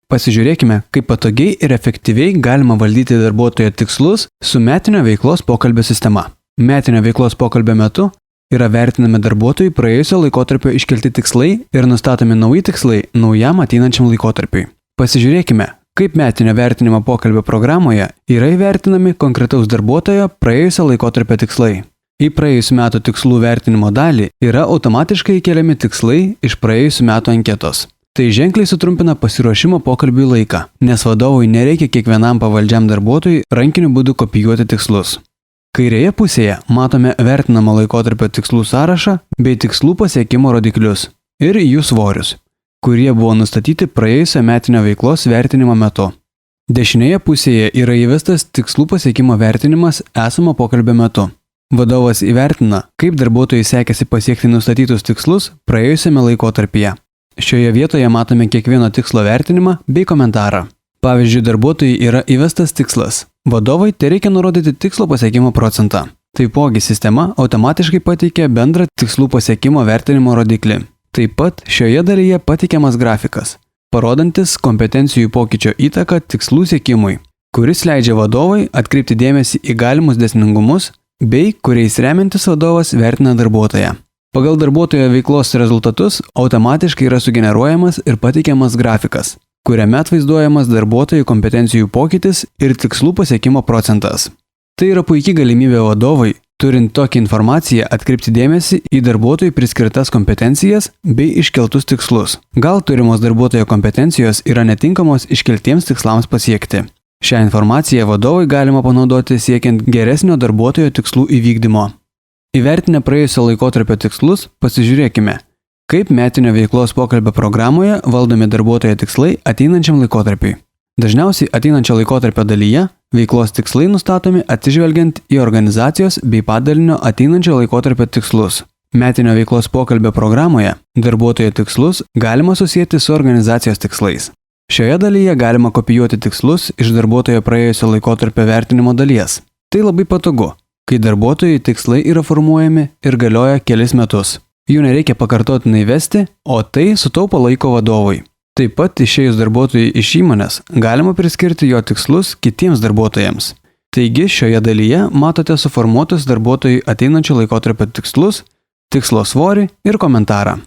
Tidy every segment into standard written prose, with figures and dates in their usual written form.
Pasižiūrėkime, kaip patogiai ir efektyviai galima valdyti darbuotojo tikslus su metinio veiklos pokalbio sistema. Metinio veiklos pokalbio metu yra vertinami darbuotojų praėjusio laikotarpio iškelti tikslai ir nustatomi nauji tikslai naujam ateinančiam laikotarpiui. Pasižiūrėkime, kaip metinio vertinimo pokalbio programoje yra įvertinami konkretaus darbuotojo praėjusio laikotarpio tikslai. Į praėjusių metų tikslų vertinimo dalį yra automatiškai įkeliami tikslai iš praėjusių metų anketos. Tai ženkliai sutrumpina pasiruošimo pokalbiui laiką, nes vadovui nereikia kiekvienam pavaldžiam darbuotojui rankiniu būdu kopijuoti tikslus. Kairėje pusėje matome vertinamo laikotarpio tikslų sąrašą bei tikslų pasiekimo rodiklius ir jų svorius, kurie buvo nustatyti praėjusio metinio veiklos vertinimo metu. Dešinėje pusėje yra įvestas tikslų pasiekimo vertinimas esamo pokalbio metu. Vadovas įvertina, kaip darbuotojai sekėsi pasiekti nustatytus tikslus praėjusiame laikotarpyje. Šioje vietoje matome kiekvieno tikslo vertinimą bei komentarą. Pavyzdžiui, darbuotojai yra įvestas tikslas. Vadovai tereikia nurodyti tikslo pasiekimo procentą. Taipogi sistema automatiškai pateikia bendrą tikslų pasiekimo vertinimo rodiklį. Taip pat šioje dalyje pateikiamas grafikas, parodantis kompetencijų pokyčio įtaką tikslų siekimui, kuris leidžia vadovui atkreipti dėmesį į galimus dėsningumus bei kuriais remiantis vadovas vertina darbuotoją. Pagal darbuotojo veiklos rezultatus automatiškai yra sugeneruojamas ir pateikiamas grafikas, kuriame atvaizduojamas darbuotojų kompetencijų pokytis ir tikslų pasiekimo procentas. Tai yra puikia galimybė vadovui, turint tokią informaciją, atkreipti dėmesį į darbuotojų priskirtas kompetencijas bei iškeltus tikslus. Gal turimos darbuotojo kompetencijos yra netinkamos iškeltiems tikslams pasiekti. Šią informaciją vadovui galima panaudoti siekiant geresnio darbuotojo tikslų įvykdymo. Įvertinę praėjusio laikotarpio tikslus, pasižiūrėkime, kaip metinio veiklos pokalbio programoje valdomi darbuotojo tikslai ateinančiam laikotarpiui. Dažniausiai ateinančio laikotarpio dalyje veiklos tikslai nustatomi atsižvelgiant į organizacijos bei padalinio ateinančio laikotarpio tikslus. Metinio veiklos pokalbio programoje darbuotojo tikslus galima susijęti su organizacijos tikslais. Šioje dalyje galima kopijuoti tikslus iš darbuotojo praėjusio laikotarpio vertinimo dalies. Tai labai patogu, kai darbuotojų tikslai yra formuojami ir galioja kelis metus. Jų nereikia pakartotinai vesti, o tai sutaupo laiko vadovui. Taip pat išėjus darbuotojui iš įmonės galima priskirti jo tikslus kitiems darbuotojams. Taigi šioje dalyje matote suformuotus darbuotojų ateinančio laikotarpio tikslus, tikslo svorį ir komentarą.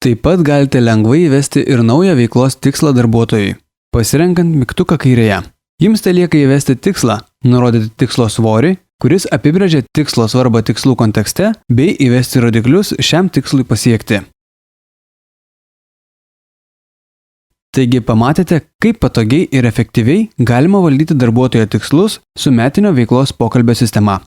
Taip pat galite lengvai įvesti ir naują veiklos tikslą darbuotojui, pasirenkant mygtuką kairėje. Jums telieka įvesti tikslą, nurodyti tikslo svorį, kuris apibrėžia tikslo svarbą tikslų kontekste, bei įvesti rodiklius šiam tikslui pasiekti. Taigi pamatėte, kaip patogiai ir efektyviai galima valdyti darbuotojo tikslus su metinio veiklos pokalbio sistema.